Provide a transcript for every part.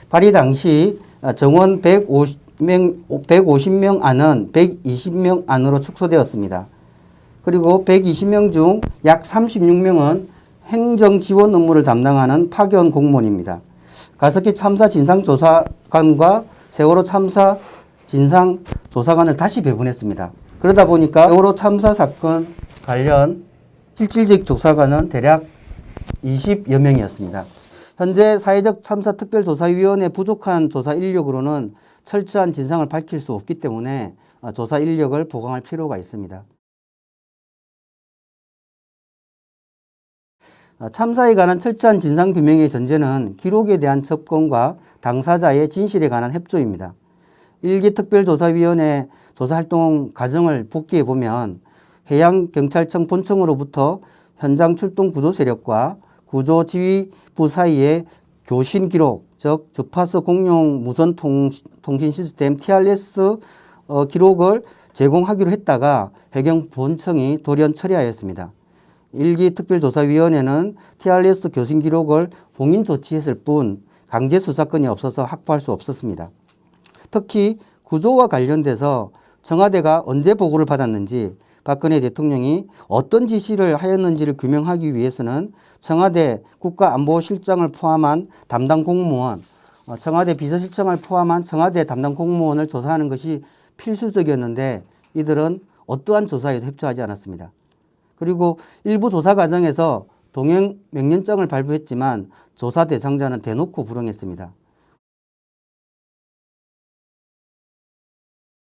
발의 당시 정원 150명 안은 120명 안으로 축소되었습니다. 그리고 120명 중 약 36명은 행정 지원 업무를 담당하는 파견 공무원입니다. 가습기 참사 진상조사관과 세월호 참사 진상조사관을 다시 배분했습니다. 그러다 보니까 세월호 참사 사건 관련 실질적 조사관은 대략 20여 명이었습니다. 현재 사회적 참사 특별조사위원회 부족한 조사 인력으로는 철저한 진상을 밝힐 수 없기 때문에 조사 인력을 보강할 필요가 있습니다. 참사에 관한 철저한 진상규명의 전제는 기록에 대한 접근과 당사자의 진실에 관한 협조입니다. 1기 특별조사위원회 조사활동 과정을 복기해보면 해양경찰청 본청으로부터 현장 출동 구조세력과 구조지휘부 사이의 교신 기록, 즉 주파수 공용 무선 통신 시스템 TRS 기록을 제공하기로 했다가 해경본청이 돌연 철회하였습니다. 1기 특별조사위원회는 TRS 교신 기록을 봉인 조치했을 뿐 강제 수사권이 없어서 확보할 수 없었습니다. 특히 구조와 관련돼서 청와대가 언제 보고를 받았는지, 박근혜 대통령이 어떤 지시를 하였는지를 규명하기 위해서는 청와대 국가안보실장을 포함한 담당 공무원, 청와대 비서실장을 포함한 청와대 담당 공무원을 조사하는 것이 필수적이었는데 이들은 어떠한 조사에도 협조하지 않았습니다. 그리고 일부 조사 과정에서 동행 명령장을 발부했지만 조사 대상자는 대놓고 불응했습니다.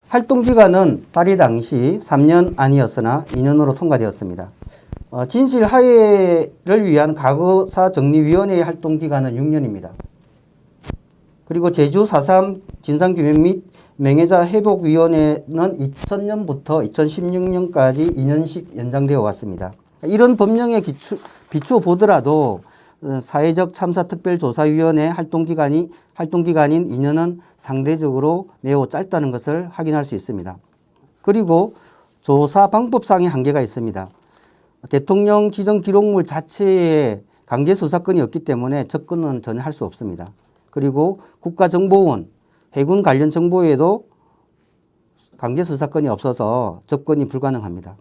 활동기간은 발의 당시 3년 안이었으나 2년으로 통과되었습니다. 진실화해를 위한 과거사정리위원회의 활동기간은 6년입니다. 그리고 제주 4.3 진상규명 및 명예자 회복위원회는 2000년부터 2016년까지 2년씩 연장되어 왔습니다. 이런 법령에 비추어 보더라도 사회적 참사 특별조사위원회 활동기간인 2년은 상대적으로 매우 짧다는 것을 확인할 수 있습니다. 그리고 조사 방법상의 한계가 있습니다. 대통령 지정 기록물 자체에 강제 수사권이 없기 때문에 접근은 전혀 할 수 없습니다. 그리고 국가정보원, 해군 관련 정보에도 강제 수사권이 없어서 접근이 불가능합니다.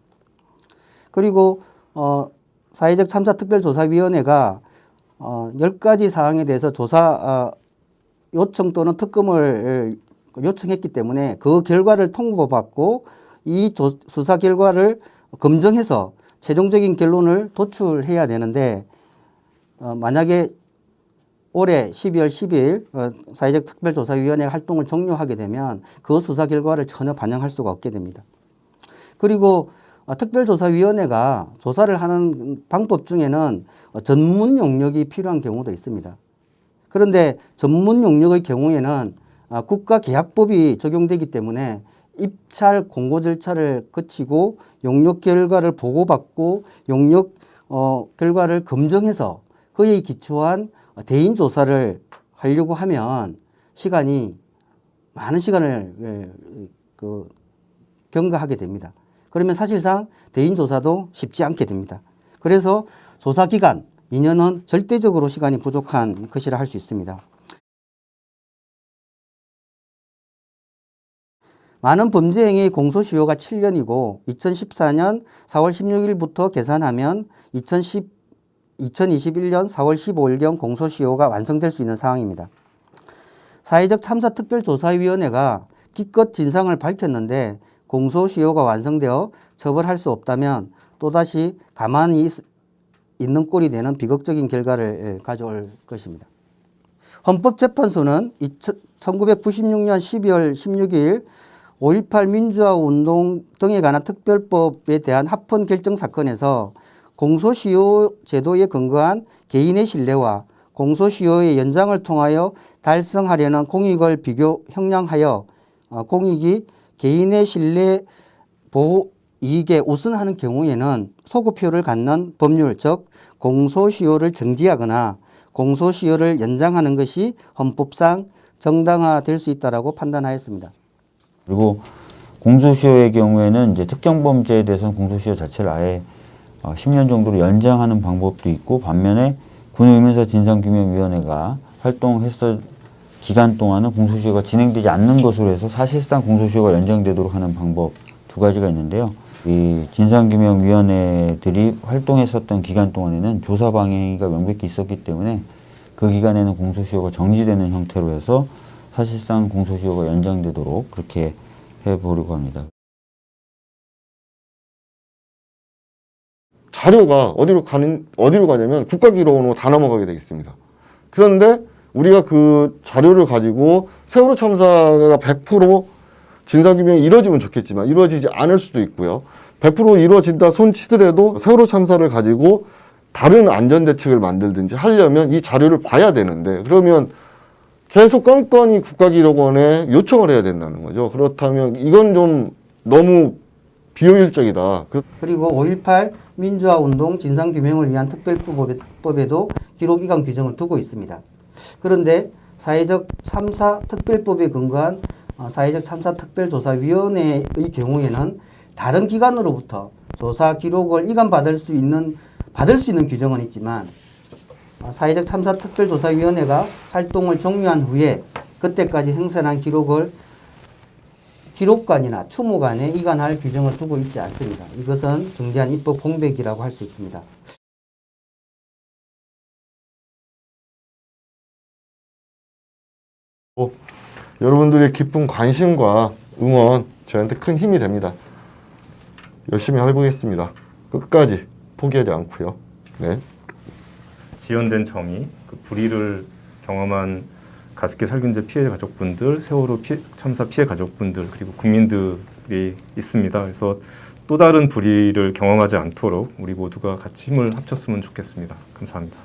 그리고 사회적 참사 특별조사위원회가 10가지 사항에 대해서 조사 요청 또는 특검을 요청했기 때문에 그 결과를 통보받고 이 수사 결과를 검증해서 최종적인 결론을 도출해야 되는데 만약에 올해 12월 10일 사회적 특별조사위원회 활동을 종료하게 되면 그 수사 결과를 전혀 반영할 수가 없게 됩니다. 그리고 특별조사위원회가 조사를 하는 방법 중에는 전문 용역이 필요한 경우도 있습니다. 그런데 전문 용역의 경우에는 국가계약법이 적용되기 때문에 입찰 공고 절차를 거치고 용역 결과를 보고받고 용역 결과를 검증해서 그에 기초한 대인 조사를 하려고 하면 많은 시간을 경과하게 됩니다. 그러면 사실상 대인 조사도 쉽지 않게 됩니다. 그래서 조사 기간 2년은 절대적으로 시간이 부족한 것이라 할 수 있습니다. 많은 범죄 행위의 공소시효가 7년이고 2014년 4월 16일부터 계산하면 2021년 4월 15일경 공소시효가 완성될 수 있는 상황입니다. 사회적 참사 특별조사위원회가 기껏 진상을 밝혔는데 공소시효가 완성되어 처벌할 수 없다면 또다시 가만히 있는 꼴이 되는 비극적인 결과를 가져올 것입니다. 헌법재판소는 1996년 12월 16일 5.18 민주화운동 등에 관한 특별법에 대한 합헌 결정 사건에서 공소시효 제도에 근거한 개인의 신뢰와 공소시효의 연장을 통하여 달성하려는 공익을 비교 형량하여 공익이 개인의 신뢰 보호 이익에 우선하는 경우에는 소급효를 갖는 법률, 즉 공소시효를 정지하거나 공소시효를 연장하는 것이 헌법상 정당화될 수 있다라고 판단하였습니다. 그리고 공소시효의 경우에는 이제 특정 범죄에 대해서는 공소시효 자체를 아예 10년 정도로 연장하는 방법도 있고, 반면에 군의민사 진상규명위원회가 활동했을 기간 동안은 공소시효가 진행되지 않는 것으로 해서 사실상 공소시효가 연장되도록 하는 방법 두 가지가 있는데요. 이 진상규명위원회들이 활동했었던 기간 동안에는 조사 방해가 명백히 있었기 때문에 그 기간에는 공소시효가 정지되는 형태로 해서 사실상 공소시효가 연장되도록 그렇게 해보려고 합니다. 자료가 어디로 가냐면 국가기록원으로 다 넘어가게 되겠습니다. 그런데 우리가 그 자료를 가지고 세월호 참사가 100% 진상규명이 이루어지면 좋겠지만 이루어지지 않을 수도 있고요. 100% 이루어진다 손치더라도 세월호 참사를 가지고 다른 안전대책을 만들든지 하려면 이 자료를 봐야 되는데 그러면 계속 건건이 국가기록원에 요청을 해야 된다는 거죠. 그렇다면 이건 좀 너무 비효율적이다. 그리고 5.18 민주화운동 진상규명을 위한 특별법에도 기록 이관 규정을 두고 있습니다. 그런데 사회적 참사 특별법에 근거한 사회적 참사 특별조사위원회의 경우에는 다른 기관으로부터 조사 기록을 이관받을 수 있는 규정은 있지만 사회적 참사 특별조사위원회가 활동을 종료한 후에 그때까지 생산한 기록을 기록관이나 추모관에 이관할 규정을 두고 있지 않습니다. 이것은 중대한 입법 공백이라고 할 수 있습니다. 여러분들의 깊은 관심과 응원 저한테 큰 힘이 됩니다. 열심히 해보겠습니다. 끝까지 포기하지 않고요. 네. 지연된 정의, 그 불의를 경험한 가습기 살균제 피해 가족분들, 세월호 참사 피해 가족분들 그리고 국민들이 있습니다. 그래서 또 다른 불의를 경험하지 않도록 우리 모두가 같이 힘을 합쳤으면 좋겠습니다. 감사합니다.